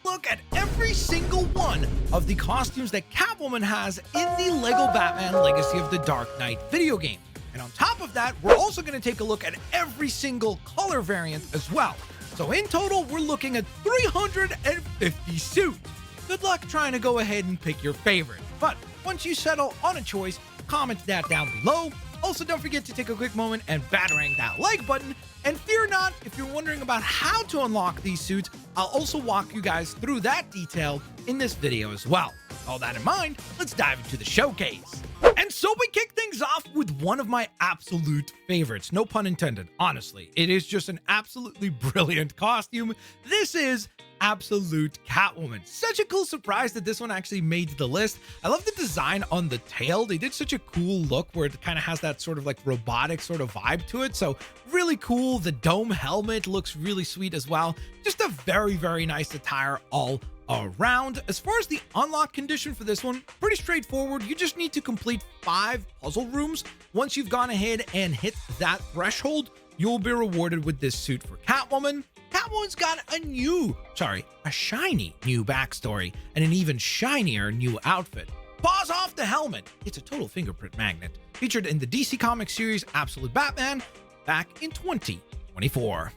look at every single one of the costumes that Catwoman has in the LEGO Batman Legacy of the Dark Knight video game. And on top of that, we're also going to take a look at every single color variant as well. So in total, we're looking at 350 suits. Good luck trying to go ahead and pick your favorite. But once you settle on a choice, comment that down below. Also, don't forget to take a quick moment and batarang that like button. And fear not, if you're wondering about how to unlock these suits, I'll also walk you guys through that detail in this video as well. All that in mind, let's dive into the showcase. And so we kick things off with one of my absolute favorites. No pun intended, honestly. It is just an absolutely brilliant costume. This is Absolute Catwoman. Such a cool surprise that this one actually made the list. I love the design on the tail. They did such a cool look where it kind of has that sort of like robotic sort of vibe to it. So really cool. The dome helmet looks really sweet as well. Just a very, very nice attire all around. As far as the unlock condition for this one, pretty straightforward. You just need to complete 5 puzzle rooms. Once you've gone ahead and hit that threshold, you'll be rewarded with this suit for Catwoman. Catwoman's got a shiny new backstory and an even shinier new outfit. Paws off the helmet. It's a total fingerprint magnet. Featured in the DC Comics series Absolute Batman back in 2024.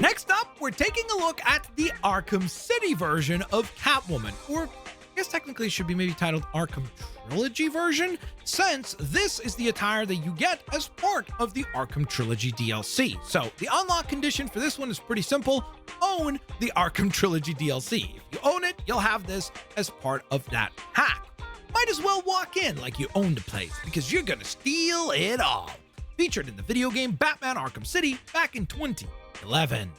Next up, we're taking a look at the Arkham City version of Catwoman, or I guess technically it should be maybe titled Arkham Trilogy version, since this is the attire that you get as part of the Arkham Trilogy DLC. So the unlock condition for this one is pretty simple. Own the Arkham Trilogy DLC. If you own it, you'll have this as part of that pack. Might as well walk in like you own the place, because you're gonna steal it all. Featured in the video game Batman Arkham City back in 2011.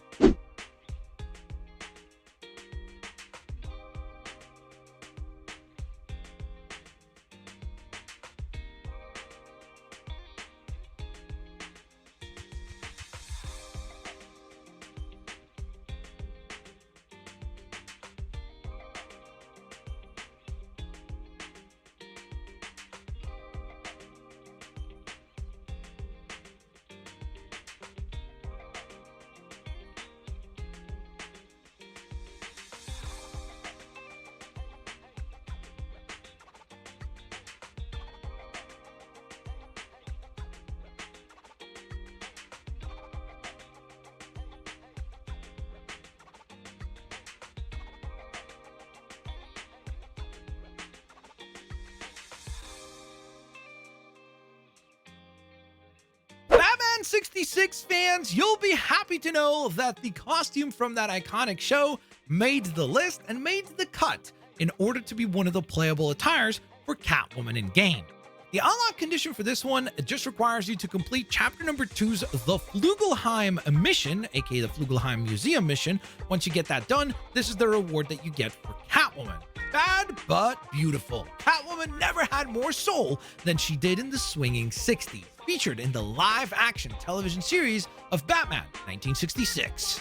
Batman 66 fans, you'll be happy to know that the costume from that iconic show made the list and made the cut in order to be one of the playable attires for Catwoman in game. The unlock condition for this one just requires you to complete chapter number 2's The Flugelheim mission, aka the Flugelheim Museum mission. Once you get that done, this is the reward that you get for Catwoman. Bad but beautiful. Catwoman never had more soul than she did in the swinging 60s, featured in the live-action television series of Batman 1966.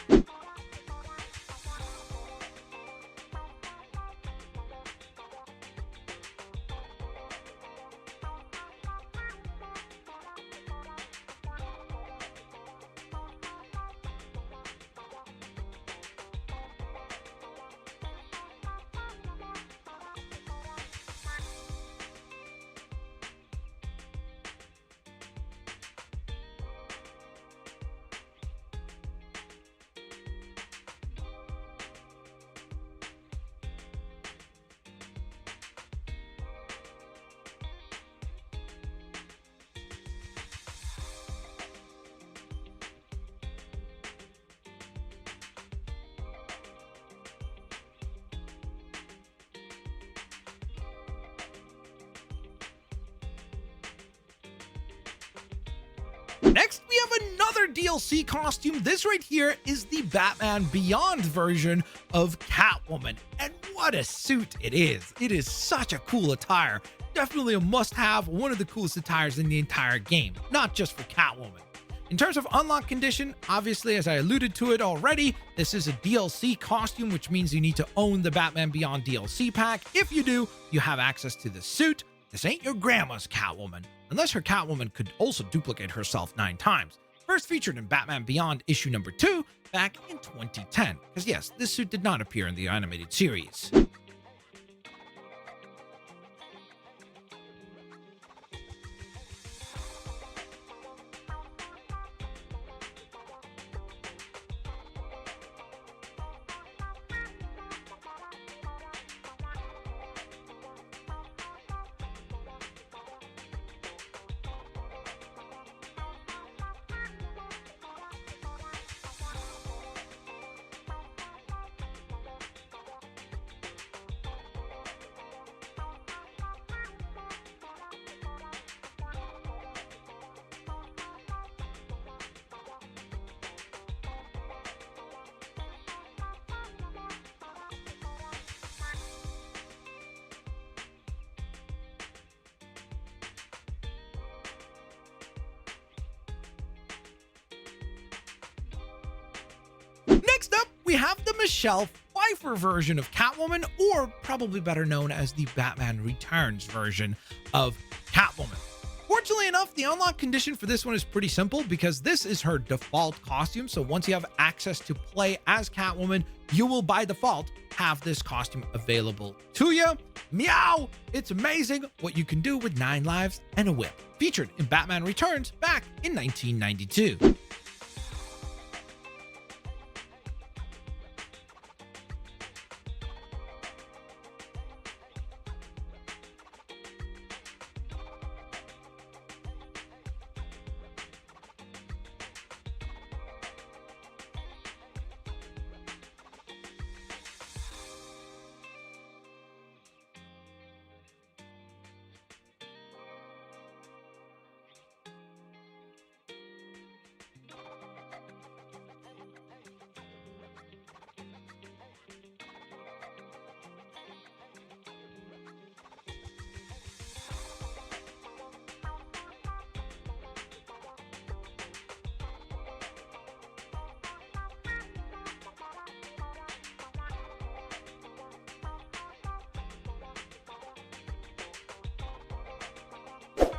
Next, we have another DLC costume. This right here is the Batman Beyond version of Catwoman. And what a suit it is. It is such a cool attire. Definitely a must-have, one of the coolest attires in the entire game, not just for Catwoman. In terms of unlock condition, obviously, as I alluded to it already, this is a DLC costume, which means you need to own the Batman Beyond DLC pack. If you do, you have access to the suit. This ain't your grandma's Catwoman, unless her Catwoman could also duplicate herself 9 times. First featured in Batman Beyond issue number 2 back in 2010. Because yes, this suit did not appear in the animated series. Next up, we have the Michelle Pfeiffer version of Catwoman, or probably better known as the Batman Returns version of Catwoman. Fortunately enough, the unlock condition for this one is pretty simple because this is her default costume. So once you have access to play as Catwoman, you will by default have this costume available to you. Meow! It's amazing what you can do with 9 lives and a whip. Featured in Batman Returns back in 1992.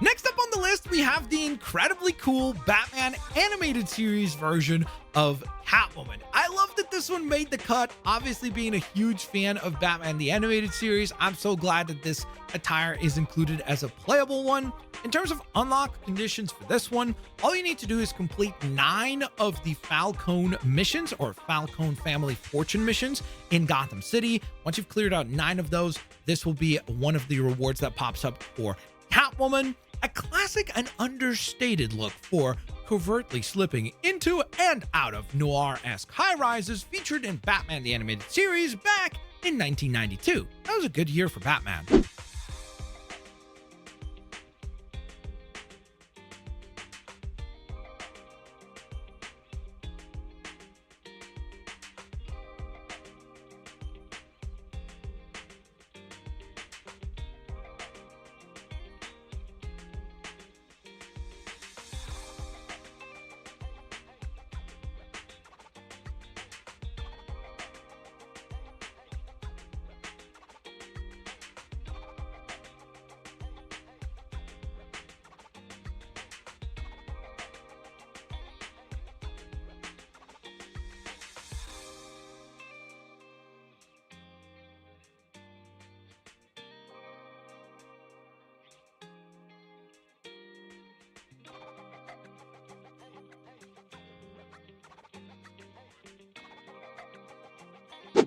Next up on the list, we have the incredibly cool Batman animated series version of Catwoman. I love that this one made the cut. Obviously, being a huge fan of Batman the animated series, I'm so glad that this attire is included as a playable one. In terms of unlock conditions for this one, all you need to do is complete 9 of the Falcone missions, or Falcone Family Fortune missions in Gotham City. Once you've cleared out 9 of those, this will be one of the rewards that pops up for Catwoman. A classic and understated look for covertly slipping into and out of noir-esque high-rises featured in Batman the Animated Series back in 1992. That was a good year for Batman.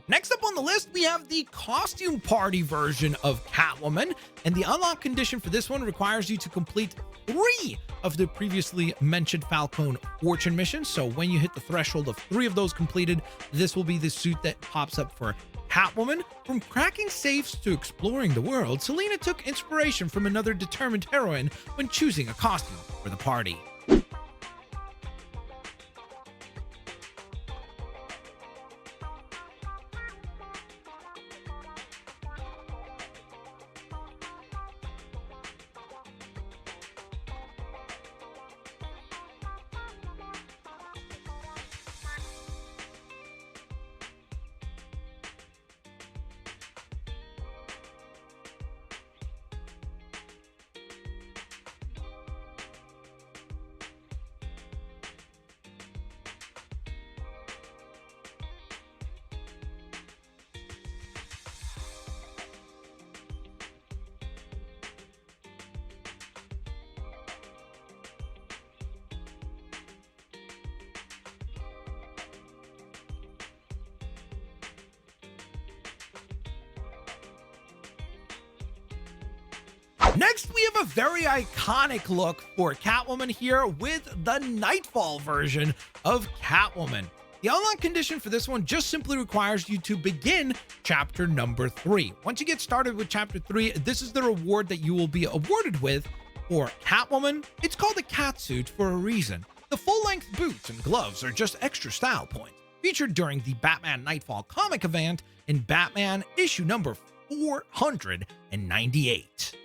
Next up on the list, we have the costume party version of Catwoman, and the unlock condition for this one requires you to complete 3 of the previously mentioned Falcone Fortune missions. So when you hit the threshold of 3 of those completed, this will be the suit that pops up for Catwoman. From cracking safes to exploring the world, Selina took inspiration from another determined heroine when choosing a costume for the party. Next, we have a very iconic look for Catwoman here with the Nightfall version of Catwoman. The unlock condition for this one just simply requires you to begin chapter number 3. Once you get started with chapter 3, this is the reward that you will be awarded with for Catwoman. It's called a catsuit for a reason. The full-length boots and gloves are just extra style points, featured during the Batman Nightfall comic event in Batman issue number 498.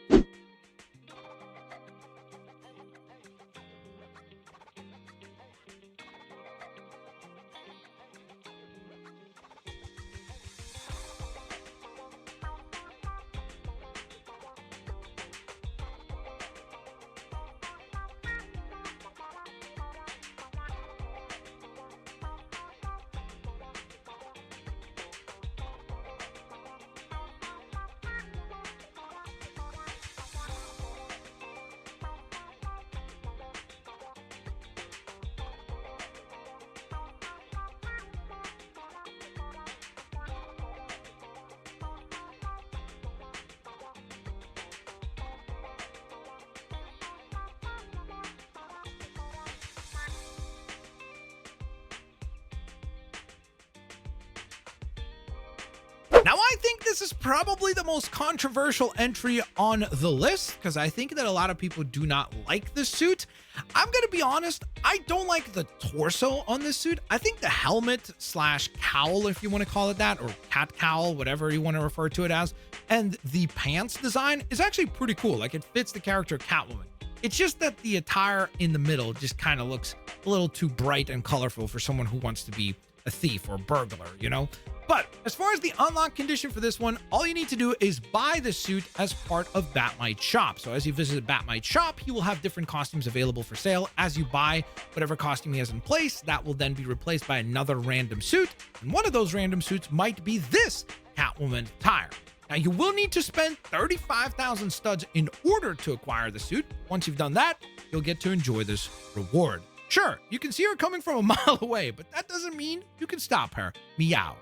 Now, I think this is probably the most controversial entry on the list because I think that a lot of people do not like this suit. I'm going to be honest, I don't like the torso on this suit. I think the helmet slash cowl, if you want to call it that, or cat cowl, whatever you want to refer to it as, and the pants design is actually pretty cool. Like, it fits the character Catwoman. It's just that the attire in the middle just kind of looks a little too bright and colorful for someone who wants to be a thief or burglar, you know? But as far as the unlock condition for this one, all you need to do is buy the suit as part of Batmite Shop. So as you visit Batmite Shop, he will have different costumes available for sale. As you buy whatever costume he has in place, that will then be replaced by another random suit. And one of those random suits might be this Catwoman attire. Now, you will need to spend 35,000 studs in order to acquire the suit. Once you've done that, you'll get to enjoy this reward. Sure, you can see her coming from a mile away, but that doesn't mean you can stop her. Meow.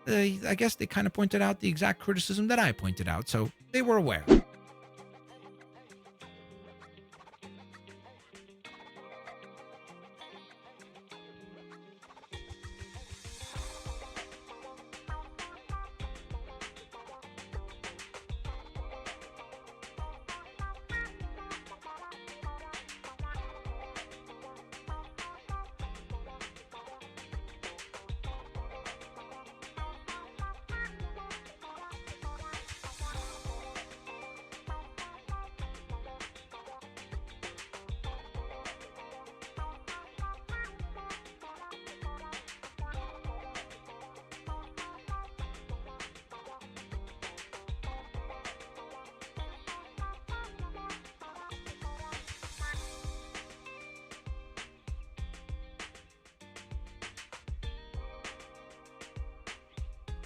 I guess they kind of pointed out the exact criticism that I pointed out, so they were aware.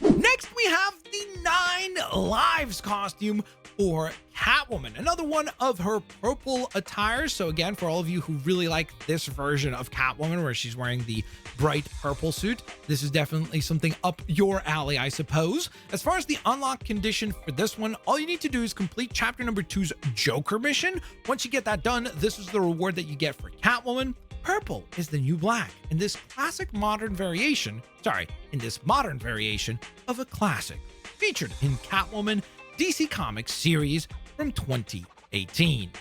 Next, we have the 9 Lives costume for Catwoman, another one of her purple attires. So again, for all of you who really like this version of Catwoman where she's wearing the bright purple suit, this is definitely something up your alley, I suppose. As far as the unlock condition for this one, all you need to do is complete chapter number 2's Joker mission. Once you get that done, this is the reward that you get for Catwoman. Purple is the new black in this modern variation of a classic featured in Catwoman DC Comics series from 2018.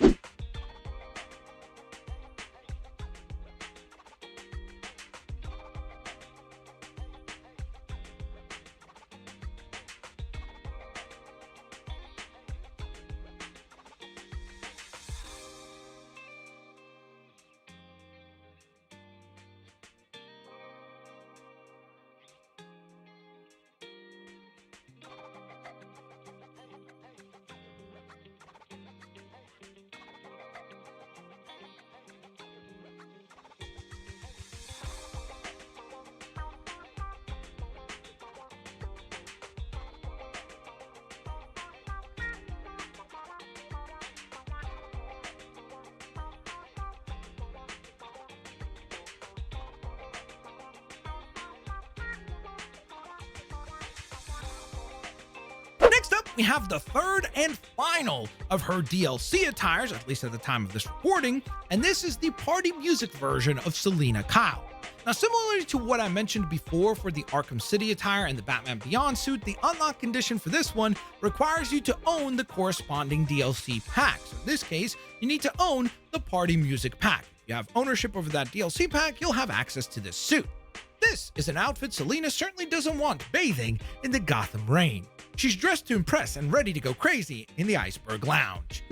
we have the third and final of her DLC attires, at least at the time of this recording, and this is the party music version of Selina Kyle. Now, similarly to what I mentioned before for the Arkham City attire and the Batman Beyond suit, the unlock condition for this one requires you to own the corresponding DLC pack. So in this case, you need to own the party music pack. If you have ownership over that DLC pack, you'll have access to this suit. This is an outfit Selina certainly doesn't want bathing in the Gotham rain. She's dressed to impress and ready to go crazy in the Iceberg Lounge.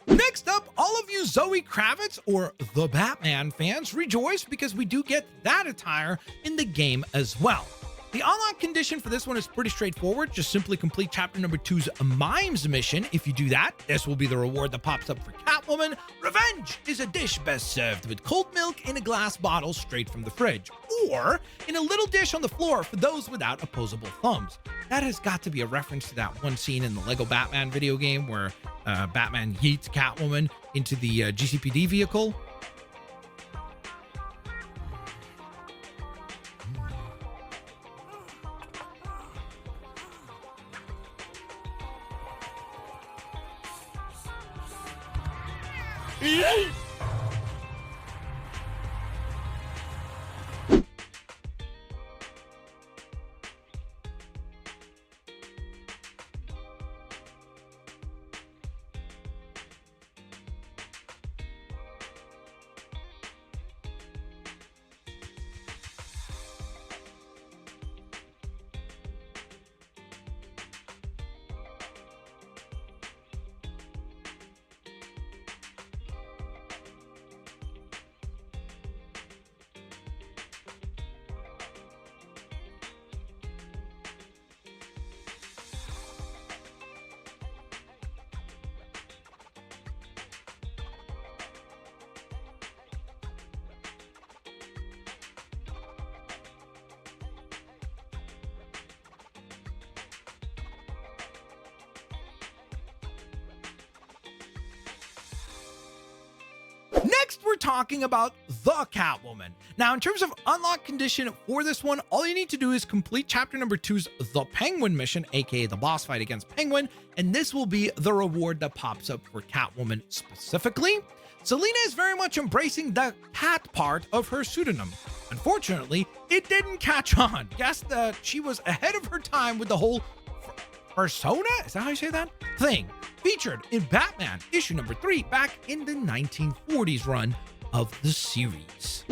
Next up, all of you Zoe Kravitz or the Batman fans rejoice because we do get that attire in the game as well. The unlock condition for this one is pretty straightforward. Just simply complete chapter number 2's Mimes mission. If you do that, this will be the reward that pops up for Catwoman. Revenge is a dish best served with cold milk in a glass bottle straight from the fridge, or in a little dish on the floor for those without opposable thumbs. That has got to be a reference to that one scene in the Lego Batman video game where Batman yeets Catwoman into the GCPD vehicle. Next, we're talking about the Catwoman. Now, in terms of unlock condition for this one, all you need to do is complete chapter number 2's The Penguin mission, aka the boss fight against Penguin, and this will be the reward that pops up for Catwoman specifically. Selina is very much embracing the cat part of her pseudonym. Unfortunately, it didn't catch on. Guess that she was ahead of her time with the whole persona? Is that how you say that? Thing. Featured in Batman issue number 3 back in the 1940s run of the series.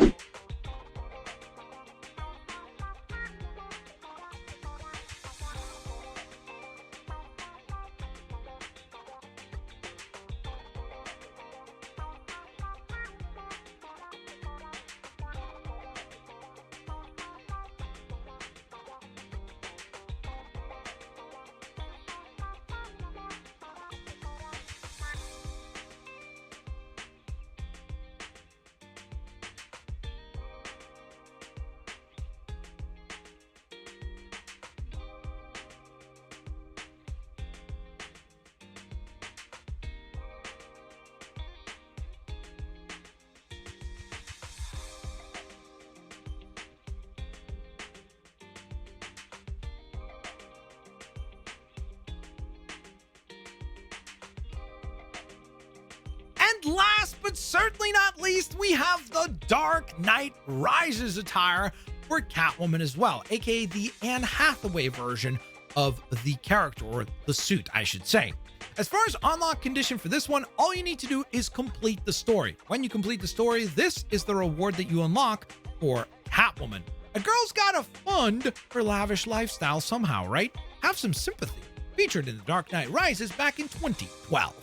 And last but certainly not least, we have the Dark Knight Rises attire for Catwoman as well, aka the Anne Hathaway version of the character, or the suit, I should say. As far as unlock condition for this one, all you need to do is complete the story. When you complete the story, this is the reward that you unlock for Catwoman. A girl's gotta fund her lavish lifestyle somehow, right? Have some sympathy. Featured in The Dark Knight Rises back in 2012.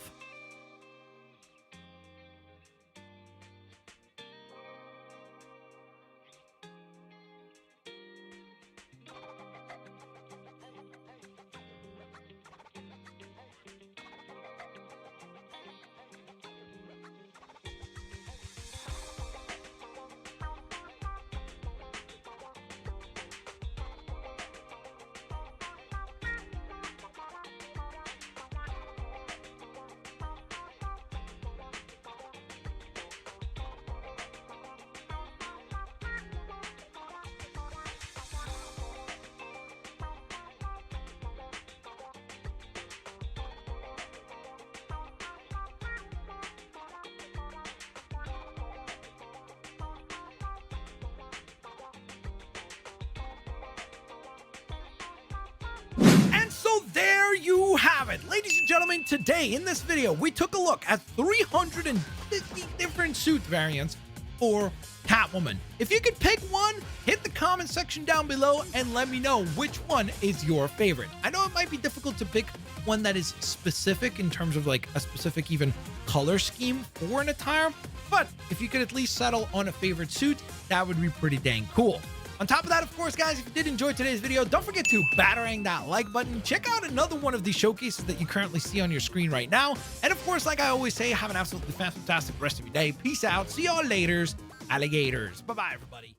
So there you have it. Ladies and gentlemen, today in this video, we took a look at 350 different suit variants for Catwoman. If you could pick one, hit the comment section down below and let me know which one is your favorite. I know it might be difficult to pick one that is specific in terms of like a specific even color scheme for an attire, but if you could at least settle on a favorite suit, that would be pretty dang cool. On top of that, of course, guys, if you did enjoy today's video, don't forget to batarang that like button. Check out another one of these showcases that you currently see on your screen right now. And of course, like I always say, have an absolutely fantastic rest of your day. Peace out. See y'all laters, alligators. Bye-bye, everybody.